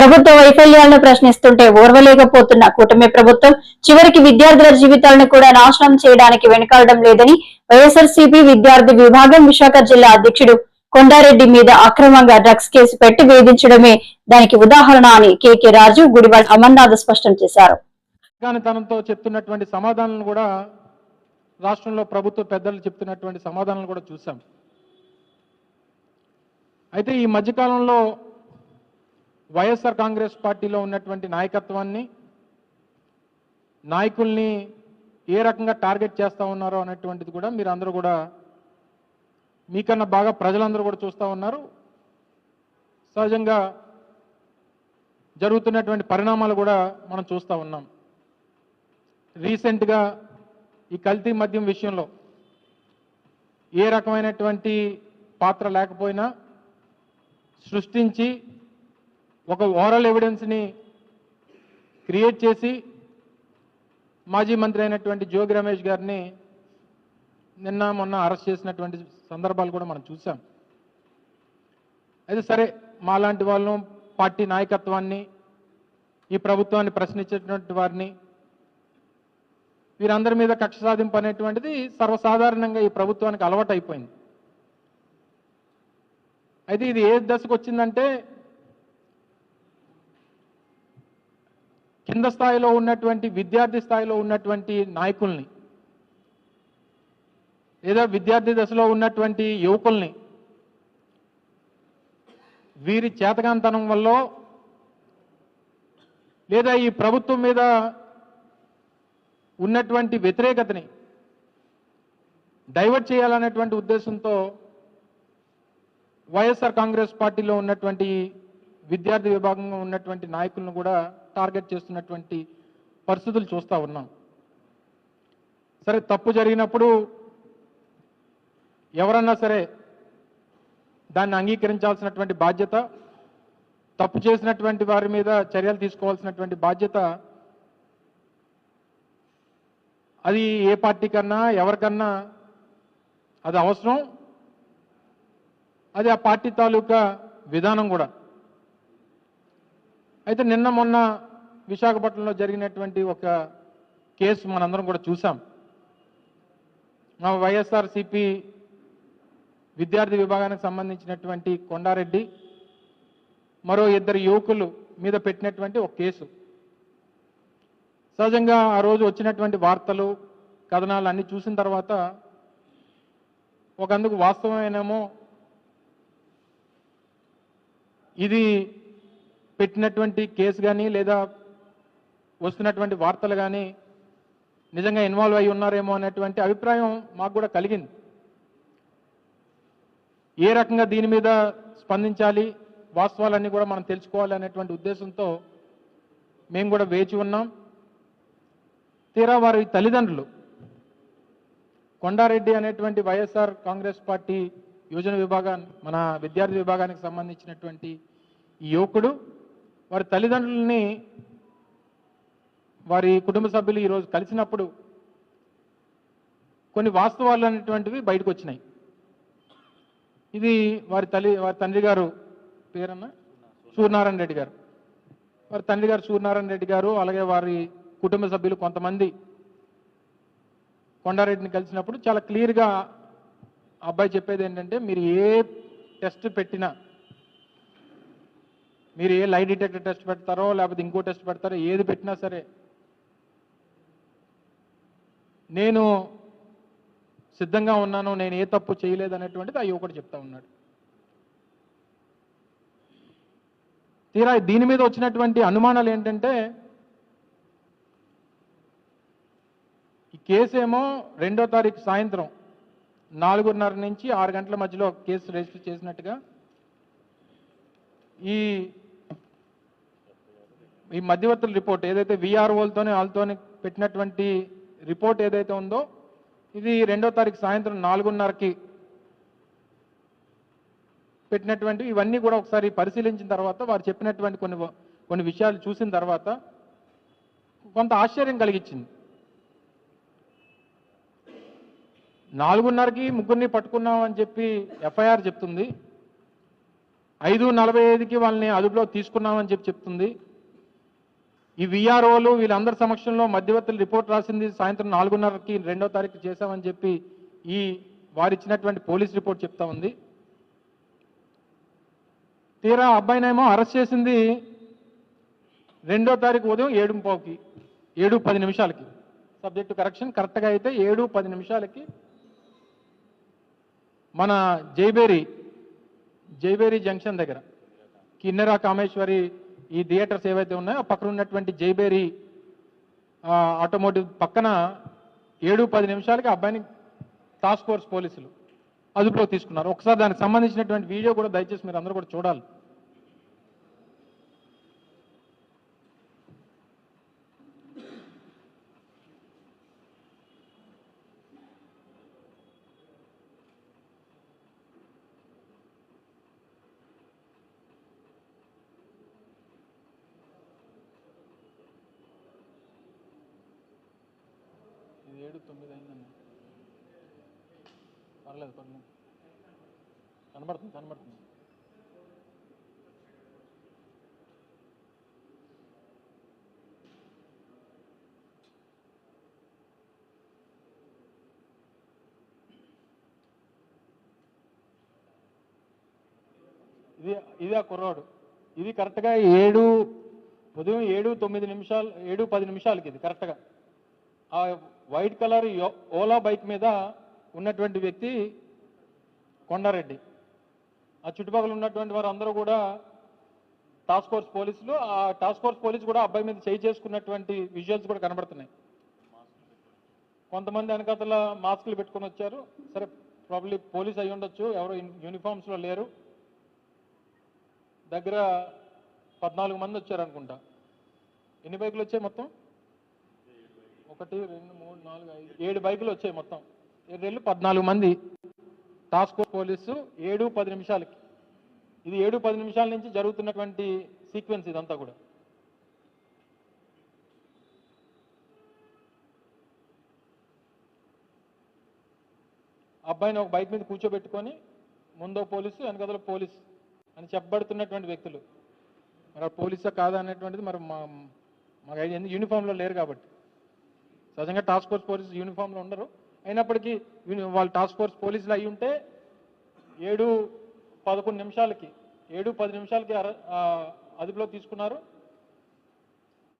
ప్రభుత్వ వైఫల్యాలను ప్రశ్నిస్తుంటే ఓర్వలేకపోతున్న కూటమి ప్రభుత్వం చివరికి విద్యార్థుల జీవితాలను కూడా నాశనం చేయడానికి వెనుకాడడం లేదని వైఎస్ఆర్సీపీ విద్యార్థి విభాగం విశాఖ జిల్లా అధ్యక్షుడు కొండారెడ్డి మీద అక్రమంగా డ్రగ్స్ కేసు పెట్టి వేధించడమే దానికి ఉదాహరణ అని కేకే రాజు గుడివాడ అమర్నాథ్ స్పష్టం చేశారు. తనంతో చెప్తున్నటువంటి సమాధానాలను కూడా రాష్ట్రంలో ప్రభుత్వ పెద్దలు చెప్తున్నటువంటి సమాధానాలను కూడా చూసాం. అయితే ఈ మధ్యకాలంలో వైఎస్ఆర్ కాంగ్రెస్ పార్టీలో ఉన్నటువంటి నాయకత్వాన్ని నాయకుల్ని ఏ రకంగా టార్గెట్ చేస్తూ ఉన్నారో అనేటువంటిది కూడా మీరు అందరూ కూడా మీకన్నా బాగా ప్రజలందరూ కూడా చూస్తూ ఉన్నారు. సహజంగా జరుగుతున్నటువంటి పరిణామాలు కూడా మనం చూస్తూ ఉన్నాం. రీసెంట్గా ఈ కల్తీ మద్యం విషయంలో ఏ రకమైనటువంటి పాత్ర లేకపోయినా సృష్టించి ఒక ఓరల్ ఎవిడెన్స్ని క్రియేట్ చేసి మాజీ మంత్రి అయినటువంటి జోగి రమేష్ గారిని నిన్న మొన్న అరెస్ట్ చేసినటువంటి సందర్భాలు కూడా మనం చూసాం. అయితే సరే, మాలాంటి వాళ్ళను పార్టీ నాయకత్వాన్ని ఈ ప్రభుత్వాన్ని ప్రశ్నించేటువంటి వారిని వీరందరి మీద కక్ష సాధింపు అనేటువంటిది సర్వసాధారణంగా ఈ ప్రభుత్వానికి అలవాటు అయిపోయింది. అయితే ఇది ఏ దశకు వచ్చిందంటే కింద స్థాయిలో ఉన్నటువంటి విద్యార్థి స్థాయిలో ఉన్నటువంటి నాయకుల్ని లేదా విద్యార్థి దశలో ఉన్నటువంటి యువకుల్ని వీరి చేతకాంతనం వల్ల లేదా ఈ ప్రభుత్వం మీద ఉన్నటువంటి వ్యతిరేకతని డైవర్ట్ చేయాలనేటువంటి ఉద్దేశంతో వైఎస్ఆర్ కాంగ్రెస్ పార్టీలో ఉన్నటువంటి విద్యార్థి విభాగంలో ఉన్నటువంటి నాయకులను కూడా టార్గెట్ చేస్తున్నటువంటి పరిస్థితులు చూస్తూ ఉన్నాం. సరే, తప్పు జరిగినప్పుడు ఎవరన్నా సరే దాన్ని అంగీకరించాల్సినటువంటి బాధ్యత, తప్పు చేసినటువంటి వారి మీద చర్యలు తీసుకోవాల్సినటువంటి బాధ్యత అది ఏ పార్టీ కన్నా ఎవరికన్నా అది అవసరం. అది ఆ పార్టీ తాలూకా విధానం కూడా. అయితే నిన్న మొన్న విశాఖపట్నంలో జరిగినటువంటి ఒక కేసు మనందరం కూడా చూసాం. మా వైఎస్ఆర్సీపీ విద్యార్థి విభాగానికి సంబంధించినటువంటి కొండారెడ్డి మరో ఇద్దరు యువకులు మీద పెట్టినటువంటి ఒక కేసు. సహజంగా ఆ రోజు వచ్చినటువంటి వార్తలు కథనాలు అన్నీ చూసిన తర్వాత ఒకందుకు వాస్తవమేనేమో ఇది పెట్టినటువంటి కేసు కానీ లేదా వస్తున్నటువంటి వార్తలు కానీ నిజంగా ఇన్వాల్వ్ అయి ఉన్నారేమో అనేటువంటి అభిప్రాయం మాకు కూడా కలిగింది. ఏ రకంగా దీని మీద స్పందించాలి, వాస్తవాలన్నీ కూడా మనం తెలుసుకోవాలి అనేటువంటి ఉద్దేశంతో మేము కూడా వేచి ఉన్నాం. తీరా వారి తల్లిదండ్రులు కొండారెడ్డి అనేటువంటి వైఎస్ఆర్ కాంగ్రెస్ పార్టీ యువజన విభాగాన్ని మన విద్యార్థి విభాగానికి సంబంధించినటువంటి ఈ యువకుడు వారి తల్లిదండ్రులని వారి కుటుంబ సభ్యులు ఈరోజు కలిసినప్పుడు కొన్ని వాస్తవాలు అనేటువంటివి బయటకు వచ్చినాయి. ఇది వారి తండ్రి గారు పేరన్న సూర్యనారాయణ రెడ్డి గారు, వారి తండ్రి గారు సూర్యనారాయణ రెడ్డి గారు, అలాగే వారి కుటుంబ సభ్యులు కొంతమంది కొండారెడ్డిని కలిసినప్పుడు చాలా క్లియర్గా అబ్బాయి చెప్పేది ఏంటంటే, మీరు ఏ టెస్ట్ పెట్టినా, మీరు ఏ లై డిటెక్టర్ టెస్ట్ పెడతారో లేకపోతే ఇంకో టెస్ట్ పెడతారో, ఏది పెట్టినా సరే నేను సిద్ధంగా ఉన్నాను, నేను ఏ తప్పు చేయలేదు అనేటువంటిది ఆ యువకుడు చెప్తా ఉన్నాడు. తీరా దీని మీద వచ్చినటువంటి అనుమానాలు ఏంటంటే, ఈ కేసు ఏమో 2వ తారీఖు సాయంత్రం 4:30 నుంచి 6 గంటల మధ్యలో కేసు రిజిస్టర్ చేసినట్టుగా ఈ మధ్యవర్తుల రిపోర్ట్ ఏదైతే విఆర్ఓలతోనే వాళ్ళతోనే పెట్టినటువంటి రిపోర్ట్ ఏదైతే ఉందో ఇది 2వ తారీఖు సాయంత్రం 4:30కి పెట్టినటువంటి ఇవన్నీ కూడా ఒకసారి పరిశీలించిన తర్వాత వారు చెప్పినటువంటి కొన్ని విషయాలు చూసిన తర్వాత కొంత ఆశ్చర్యం కలిగించింది. 4:30కి ముగ్గురిని పట్టుకున్నామని చెప్పి ఎఫ్ఐఆర్ చెప్తుంది. 5:45కి వాళ్ళని అదుపులో తీసుకున్నామని చెప్తుంది. ఈ విఆర్ఓలు వీళ్ళందరి సమక్షంలో మధ్యవర్తులు రిపోర్ట్ రాసింది సాయంత్రం 4:30కి 2వ తారీఖు చేశామని చెప్పి ఈ వారిచ్చినటువంటి పోలీస్ రిపోర్ట్ చెప్తా ఉంది. తీరా అబ్బాయినేమో అరెస్ట్ చేసింది 2వ తారీఖు ఉదయం 7:15కి 7:10 సబ్జెక్టు కరెక్షన్ కరెక్ట్గా అయితే 7:10 మన జైబేరి జంక్షన్ దగ్గర కిన్నెరా కామేశ్వరి ఈ థియేటర్స్ ఏవైతే ఉన్నాయో ఆ పక్కన ఉన్నటువంటి జైబేరి ఆటోమోటివ్ పక్కన 7:10 అబ్బాయిని టాస్క్ ఫోర్స్ పోలీసులు అదుపులో తీసుకున్నారు. ఒకసారి దానికి సంబంధించినటువంటి వీడియో కూడా దయచేసి మీరు అందరూ కూడా చూడాలి. ఇది 7:09 అయిందన్న. పర్లేదు కనబడుతుంది. ఇది ఆ కుర్రాడు. ఇది కరెక్ట్గా ఉదయం 7:10 ఇది కరెక్ట్గా ఆ వైట్ కలర్ ఓలా బైక్ మీద ఉన్నటువంటి వ్యక్తి కొండారెడ్డి. ఆ చుట్టుపక్కల ఉన్నటువంటి వారు అందరూ కూడా టాస్క్ ఫోర్స్ పోలీసులు. ఆ టాస్క్ ఫోర్స్ పోలీసు కూడా అబ్బాయి మీద చేయి చేసుకున్నటువంటి విజువల్స్ కూడా కనబడుతున్నాయి. కొంతమంది వెనకాతల మాస్కులు పెట్టుకొని వచ్చారు. సరే ప్రాబ్లీ పోలీస్ అయి ఉండొచ్చు, ఎవరు యూనిఫామ్స్లో లేరు. దగ్గర 14 మంది వచ్చారు అనుకుంటా. ఎన్ని బైకులు వచ్చాయి మొత్తం? 1 2 3 4 5 7 బైకులు వచ్చాయి మొత్తం. 14 మంది టాస్క్ ఫోర్స్ పోలీసు 7:10 ఇది 7:10 నుంచి జరుగుతున్నటువంటి సీక్వెన్స్ ఇదంతా కూడా. అబ్బాయిని ఒక బైక్ మీద కూర్చోబెట్టుకొని ముందో పోలీసు వెనకదల పోలీస్ అని చెప్పబడుతున్నటువంటి వ్యక్తులు. మరి ఆ పోలీసా కాదా అనేటువంటిది మరి మాకు ఐడియా, యూనిఫామ్లో లేరు కాబట్టి. సహజంగా టాస్క్ ఫోర్స్ పోలీసు యూనిఫామ్లో ఉండరు. అయినప్పటికీ వాళ్ళు టాస్క్ ఫోర్స్ పోలీసులు అయి ఉంటే 7:11 7:10 అదుపులో తీసుకున్నారు.